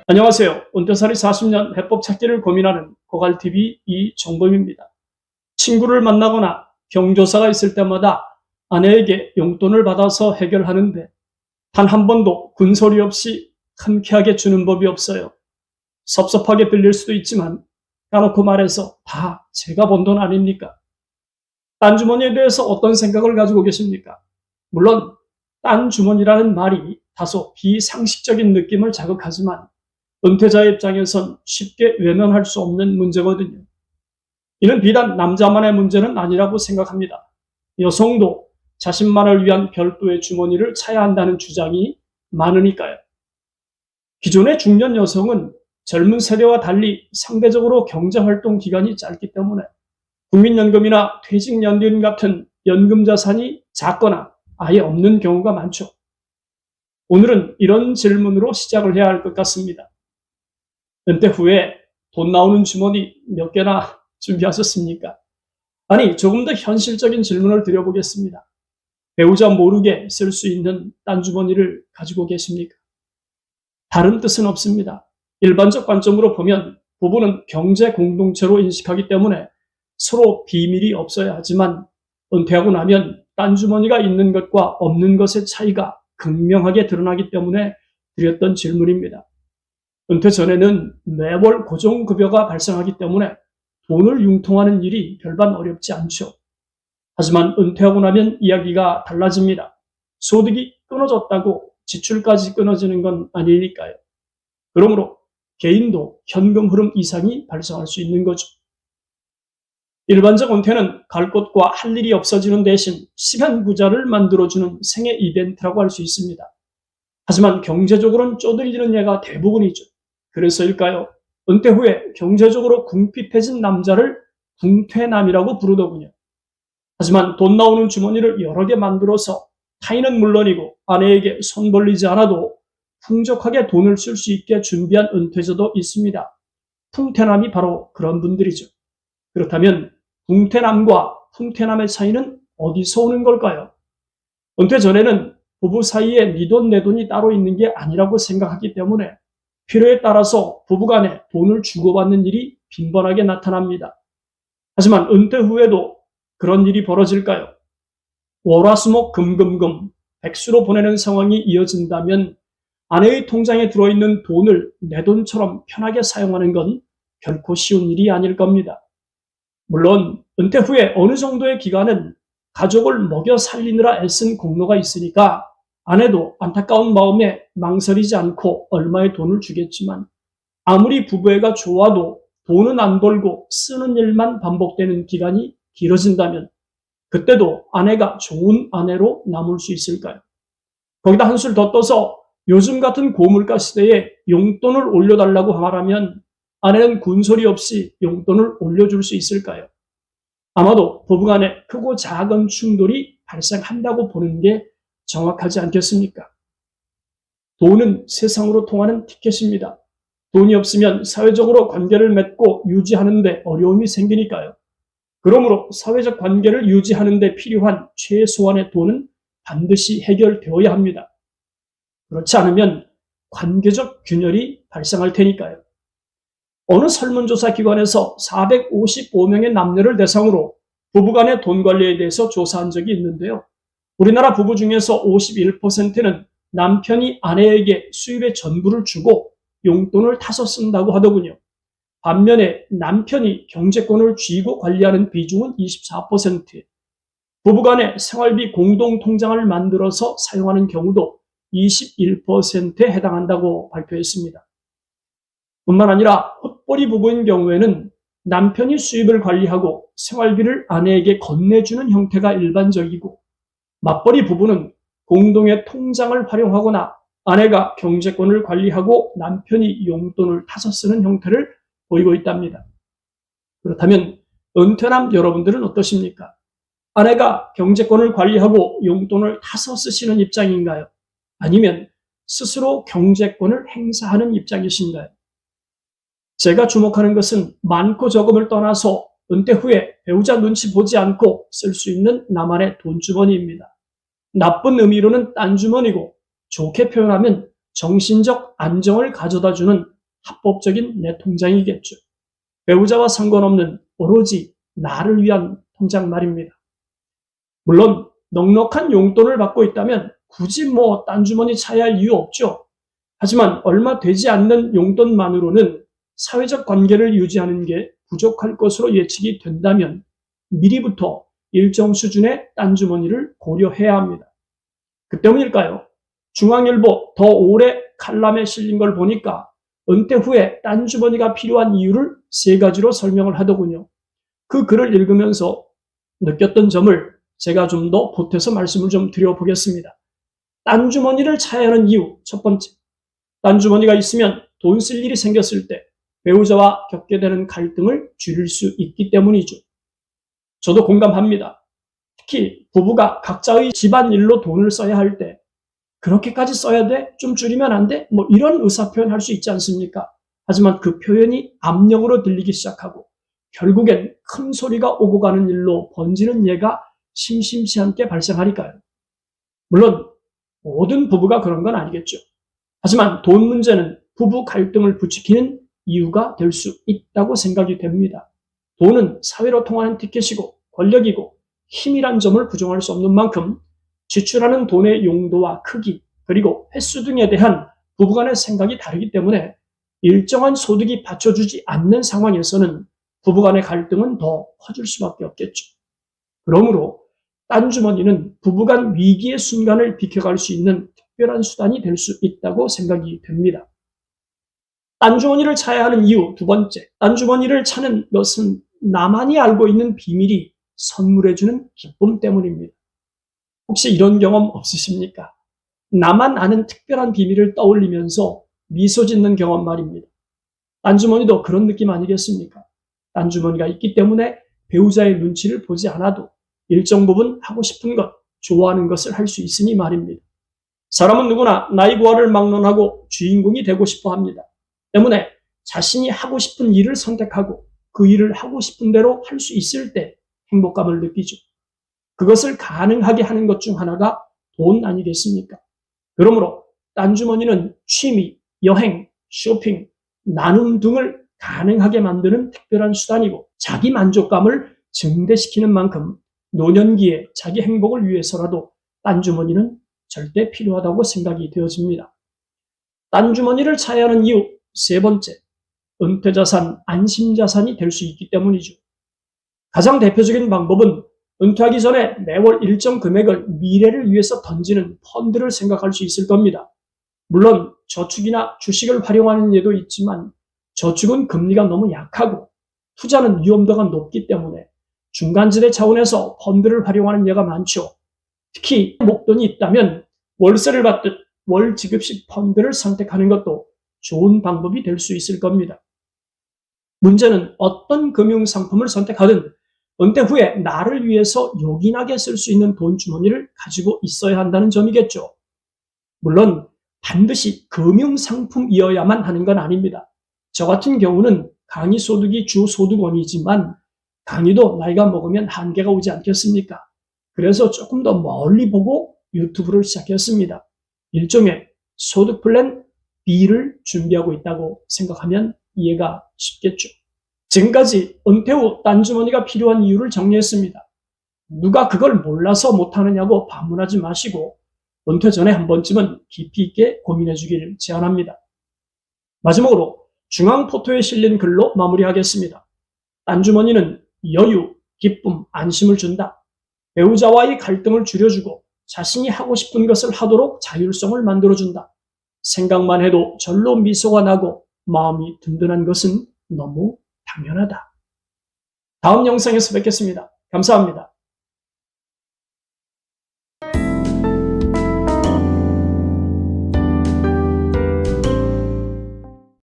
안녕하세요. 은퇴살이 40년 해법 찾기를 고민하는 고갈TV 이정범입니다. 친구를 만나거나 경조사가 있을 때마다 아내에게 용돈을 받아서 해결하는데 단 한 번도 군소리 없이 흔쾌하게 주는 법이 없어요. 섭섭하게 들릴 수도 있지만 까놓고 말해서 다 제가 번 돈 아닙니까? 딴 주머니에 대해서 어떤 생각을 가지고 계십니까? 물론 딴 주머니라는 말이 다소 비상식적인 느낌을 자극하지만 은퇴자의 입장에선 쉽게 외면할 수 없는 문제거든요. 이는 비단 남자만의 문제는 아니라고 생각합니다. 여성도 자신만을 위한 별도의 주머니를 차야 한다는 주장이 많으니까요. 기존의 중년 여성은 젊은 세대와 달리 상대적으로 경제활동 기간이 짧기 때문에 국민연금이나 퇴직연금 같은 연금 자산이 작거나 아예 없는 경우가 많죠. 오늘은 이런 질문으로 시작을 해야 할 것 같습니다. 은퇴 후에 돈 나오는 주머니 몇 개나 준비하셨습니까? 아니, 조금 더 현실적인 질문을 드려보겠습니다. 배우자 모르게 쓸 수 있는 딴 주머니를 가지고 계십니까? 다른 뜻은 없습니다. 일반적 관점으로 보면 부부는 경제 공동체로 인식하기 때문에 서로 비밀이 없어야 하지만 은퇴하고 나면 딴 주머니가 있는 것과 없는 것의 차이가 극명하게 드러나기 때문에 드렸던 질문입니다. 은퇴 전에는 매월 고정급여가 발생하기 때문에 돈을 융통하는 일이 별반 어렵지 않죠. 하지만 은퇴하고 나면 이야기가 달라집니다. 소득이 끊어졌다고 지출까지 끊어지는 건 아니니까요. 그러므로 개인도 현금 흐름 이상이 발생할 수 있는 거죠. 일반적 은퇴는 갈 곳과 할 일이 없어지는 대신 시간 부자를 만들어주는 생애 이벤트라고 할 수 있습니다. 하지만 경제적으로는 쪼들리는 예가 대부분이죠. 그래서일까요? 은퇴 후에 경제적으로 궁핍해진 남자를 궁퇴남이라고 부르더군요. 하지만 돈 나오는 주머니를 여러 개 만들어서 타인은 물론이고 아내에게 손 벌리지 않아도 풍족하게 돈을 쓸 수 있게 준비한 은퇴자도 있습니다. 풍퇴남이 바로 그런 분들이죠. 그렇다면 궁퇴남과 풍퇴남의 차이는 어디서 오는 걸까요? 은퇴 전에는 부부 사이에 네 돈 내 돈이 따로 있는 게 아니라고 생각하기 때문에 필요에 따라서 부부간에 돈을 주고받는 일이 빈번하게 나타납니다. 하지만 은퇴 후에도 그런 일이 벌어질까요? 월화수목 금금금 백수로 보내는 상황이 이어진다면 아내의 통장에 들어있는 돈을 내 돈처럼 편하게 사용하는 건 결코 쉬운 일이 아닐 겁니다. 물론 은퇴 후에 어느 정도의 기간은 가족을 먹여 살리느라 애쓴 공로가 있으니까 아내도 안타까운 마음에 망설이지 않고 얼마의 돈을 주겠지만 아무리 부부애가 좋아도 돈은 안 벌고 쓰는 일만 반복되는 기간이 길어진다면 그때도 아내가 좋은 아내로 남을 수 있을까요? 거기다 한술 더 떠서 요즘 같은 고물가 시대에 용돈을 올려달라고 말하면 아내는 군소리 없이 용돈을 올려줄 수 있을까요? 아마도 부부간에 크고 작은 충돌이 발생한다고 보는 게 정확하지 않겠습니까? 돈은 세상으로 통하는 티켓입니다. 돈이 없으면 사회적으로 관계를 맺고 유지하는데 어려움이 생기니까요. 그러므로 사회적 관계를 유지하는 데 필요한 최소한의 돈은 반드시 해결되어야 합니다. 그렇지 않으면 관계적 균열이 발생할 테니까요. 어느 설문조사 기관에서 455명의 남녀를 대상으로 부부간의 돈 관리에 대해서 조사한 적이 있는데요. 우리나라 부부 중에서 51%는 남편이 아내에게 수입의 전부를 주고 용돈을 타서 쓴다고 하더군요. 반면에 남편이 경제권을 쥐고 관리하는 비중은 24%, 부부간의 생활비 공동통장을 만들어서 사용하는 경우도 21%에 해당한다고 발표했습니다. 뿐만 아니라 헛벌이 부부인 경우에는 남편이 수입을 관리하고 생활비를 아내에게 건네주는 형태가 일반적이고 맞벌이 부부는 공동의 통장을 활용하거나 아내가 경제권을 관리하고 남편이 용돈을 타서 쓰는 형태를 보이고 있답니다. 그렇다면 은퇴남 여러분들은 어떠십니까? 아내가 경제권을 관리하고 용돈을 타서 쓰시는 입장인가요? 아니면 스스로 경제권을 행사하는 입장이신가요? 제가 주목하는 것은 많고 적음을 떠나서 은퇴 후에 배우자 눈치 보지 않고 쓸 수 있는 나만의 돈주머니입니다. 나쁜 의미로는 딴 주머니고 좋게 표현하면 정신적 안정을 가져다주는 합법적인 내 통장이겠죠. 배우자와 상관없는 오로지 나를 위한 통장 말입니다. 물론 넉넉한 용돈을 받고 있다면 굳이 딴 주머니 차야 할 이유 없죠. 하지만 얼마 되지 않는 용돈만으로는 사회적 관계를 유지하는 게 부족할 것으로 예측이 된다면 미리부터 일정 수준의 딴 주머니를 고려해야 합니다. 그 때문일까요? 중앙일보 더 오래 칼럼에 실린 걸 보니까 은퇴 후에 딴 주머니가 필요한 이유를 3가지로 설명을 하더군요. 그 글을 읽으면서 느꼈던 점을 제가 좀 더 보태서 말씀을 좀 드려보겠습니다. 딴 주머니를 차야 하는 이유, 첫 번째. 딴 주머니가 있으면 돈 쓸 일이 생겼을 때 배우자와 겪게 되는 갈등을 줄일 수 있기 때문이죠. 저도 공감합니다. 특히 부부가 각자의 집안일로 돈을 써야 할 때 그렇게까지 써야 돼? 좀 줄이면 안 돼? 이런 의사표현 할 수 있지 않습니까? 하지만 그 표현이 압력으로 들리기 시작하고 결국엔 큰 소리가 오고 가는 일로 번지는 예가 심심치 않게 발생하니까요. 물론 모든 부부가 그런 건 아니겠죠. 하지만 돈 문제는 부부 갈등을 부추기는 이유가 될 수 있다고 생각이 됩니다. 돈은 사회로 통하는 티켓이고 권력이고 힘이란 점을 부정할 수 없는 만큼 지출하는 돈의 용도와 크기 그리고 횟수 등에 대한 부부간의 생각이 다르기 때문에 일정한 소득이 받쳐주지 않는 상황에서는 부부간의 갈등은 더 커질 수밖에 없겠죠. 그러므로 딴 주머니는 부부간 위기의 순간을 비켜갈 수 있는 특별한 수단이 될 수 있다고 생각이 됩니다. 딴 주머니를 차야 하는 이유, 두 번째. 딴 주머니를 차는 것은 나만이 알고 있는 비밀이 선물해주는 기쁨 때문입니다. 혹시 이런 경험 없으십니까? 나만 아는 특별한 비밀을 떠올리면서 미소 짓는 경험 말입니다. 딴 주머니도 그런 느낌 아니겠습니까? 딴 주머니가 있기 때문에 배우자의 눈치를 보지 않아도 일정 부분 하고 싶은 것, 좋아하는 것을 할 수 있으니 말입니다. 사람은 누구나 나이 부하를 막론하고 주인공이 되고 싶어 합니다. 때문에 자신이 하고 싶은 일을 선택하고 그 일을 하고 싶은 대로 할 수 있을 때 행복감을 느끼죠. 그것을 가능하게 하는 것 중 하나가 돈 아니겠습니까? 그러므로 딴 주머니는 취미, 여행, 쇼핑, 나눔 등을 가능하게 만드는 특별한 수단이고 자기 만족감을 증대시키는 만큼 노년기에 자기 행복을 위해서라도 딴 주머니는 절대 필요하다고 생각이 되어집니다. 딴 주머니를 차야 하는 이유, 세 번째. 은퇴자산, 안심자산이 될 수 있기 때문이죠. 가장 대표적인 방법은 은퇴하기 전에 매월 일정 금액을 미래를 위해서 던지는 펀드를 생각할 수 있을 겁니다. 물론 저축이나 주식을 활용하는 예도 있지만 저축은 금리가 너무 약하고 투자는 위험도가 높기 때문에 중간지대 차원에서 펀드를 활용하는 예가 많죠. 특히 목돈이 있다면 월세를 받듯 월 지급식 펀드를 선택하는 것도 좋은 방법이 될 수 있을 겁니다. 문제는 어떤 금융상품을 선택하든 은퇴 후에 나를 위해서 요긴하게 쓸 수 있는 돈 주머니를 가지고 있어야 한다는 점이겠죠. 물론 반드시 금융상품이어야만 하는 건 아닙니다. 저 같은 경우는 강의 소득이 주 소득원이지만 강의도 나이가 먹으면 한계가 오지 않겠습니까? 그래서 조금 더 멀리 보고 유튜브를 시작했습니다. 일종의 소득 플랜 B를 준비하고 있다고 생각하면 이해가 쉽겠죠. 지금까지 은퇴 후 딴 주머니가 필요한 이유를 정리했습니다. 누가 그걸 몰라서 못하느냐고 반문하지 마시고 은퇴 전에 한 번쯤은 깊이 있게 고민해 주기를 제안합니다. 마지막으로 중앙 포토에 실린 글로 마무리하겠습니다. 딴 주머니는 여유, 기쁨, 안심을 준다. 배우자와의 갈등을 줄여주고 자신이 하고 싶은 것을 하도록 자율성을 만들어준다. 생각만 해도 절로 미소가 나고 마음이 든든한 것은 너무 당연하다. 다음 영상에서 뵙겠습니다. 감사합니다.